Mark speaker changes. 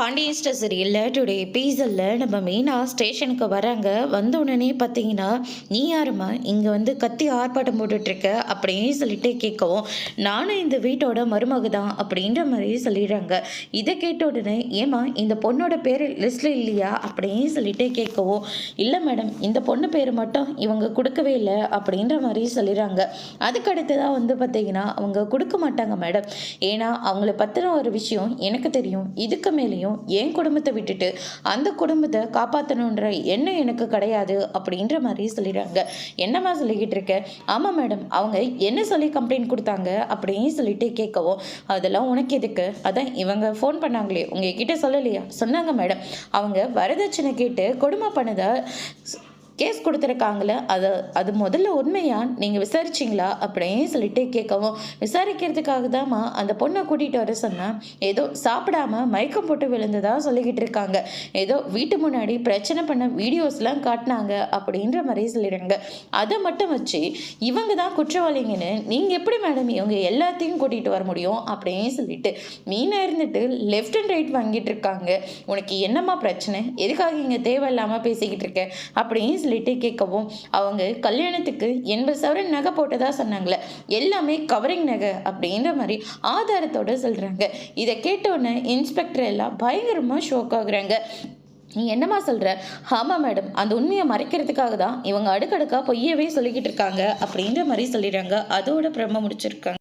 Speaker 1: பாண்டியன் ஸ்டர் சீரியலில் டுடே எபிசோடில் நம்ம மெயினாக ஸ்டேஷனுக்கு வராங்க. வந்த உடனே பார்த்தீங்கன்னா, நீ யாரும்மா இங்கே வந்து கத்தி ஆர்ப்பாட்டம் போட்டுட்ருக்க அப்படின்னு சொல்லிட்டு கேட்கவும், நானும் இந்த வீட்டோட மருமக தான் அப்படின்ற மாதிரி சொல்லிடுறாங்க. இதை கேட்ட உடனே, ஏம்மா இந்த பொண்ணோட பேர் லிஸ்ட்டில் இல்லையா அப்படின்னு சொல்லிட்டு கேட்கவும், இல்லை மேடம் இந்த பொண்ணு பேர் மட்டும் இவங்க கொடுக்கவே இல்லை அப்படின்ற மாதிரி சொல்லிடுறாங்க. அதுக்கடுத்து தான் வந்து பார்த்தீங்கன்னா, அவங்க கொடுக்க மாட்டாங்க மேடம். ஏன்னா அவங்கள பற்றின ஒரு விஷயம் எனக்கு தெரியும். இதுக்கு மேலேயும் என் குடும்பத்தை விட்டுட்டு அந்த குடும்பத்தை காப்பாற்றணுன்ற எண்ணம் எனக்கு கிடையாது அப்படின்ற மாதிரி சொல்லிடுறாங்க. என்னம்மா சொல்லிக்கிட்டு இருக்க? ஆமாம் மேடம், அவங்க என்ன சொல்லி கம்ப்ளைண்ட் கொடுத்தாங்க அப்படின்னு சொல்லிட்டு கேட்கவும், அதெல்லாம் உனக்கு எதுக்கு? அதான் இவங்க ஃபோன் பண்ணாங்களே உங்ககிட்ட சொல்லலையா? சொன்னாங்க மேடம், அவங்க வரதட்சணை கேட்டு கொடுமை பண்ணதை கேஸ் கொடுத்துருக்காங்களே, அது முதல்ல உண்மையா நீங்கள் விசாரிச்சிங்களா அப்படின்னு சொல்லிட்டு கேட்கவும், விசாரிக்கிறதுக்காக தான்மா அந்த பொண்ணை கூட்டிகிட்டு வர சொன்னேன். ஏதோ சாப்பிடாம மயக்கம் போட்டு விழுந்ததா சொல்லிக்கிட்டு இருக்காங்க. ஏதோ வீட்டு முன்னாடி பிரச்சனை பண்ண வீடியோஸ்லாம் காட்டினாங்க அப்படின்ற மாதிரி சொல்லிடுறாங்க. அதை மட்டும் வச்சு இவங்க தான் குற்றவாளிங்கன்னு நீங்கள் எப்படி மேடம் இவங்க எல்லாத்தையும் கூட்டிகிட்டு வர முடியும் அப்படின்னு சொல்லிட்டு மீனாக இருந்துட்டு லெஃப்ட் அண்ட் ரைட் வாங்கிட்டு இருக்காங்க. உனக்கு என்னம்மா பிரச்சனை? எதுக்காக இங்கே தேவையில்லாமல் பேசிக்கிட்டு இருக்க அப்படின்னு சொல்லிட்டு கேட்கவும், அவங்க கல்யாணத்துக்கு 80 சவரன் நகை போட்டதா சொன்னாங்களே, எல்லாமே கவரிங் நகை அப்படின்ற மாதிரி ஆதாரத்தோட சொல்றாங்க. இதை கேட்டோன்னே இன்ஸ்பெக்டர் எல்லாம் பயங்கரமா ஷோக் ஆகுறாங்க. நீ என்னம்மா சொல்ற? ஆமாம் மேடம், அந்த உண்மையை மறைக்கிறதுக்காக தான் இவங்க அடுக்கடுக்கா பொய்யவே சொல்லிக்கிட்டு இருக்காங்க அப்படின்ற மாதிரி சொல்லிடுறாங்க. அதோட பிரம்ம முடிச்சிருக்காங்க.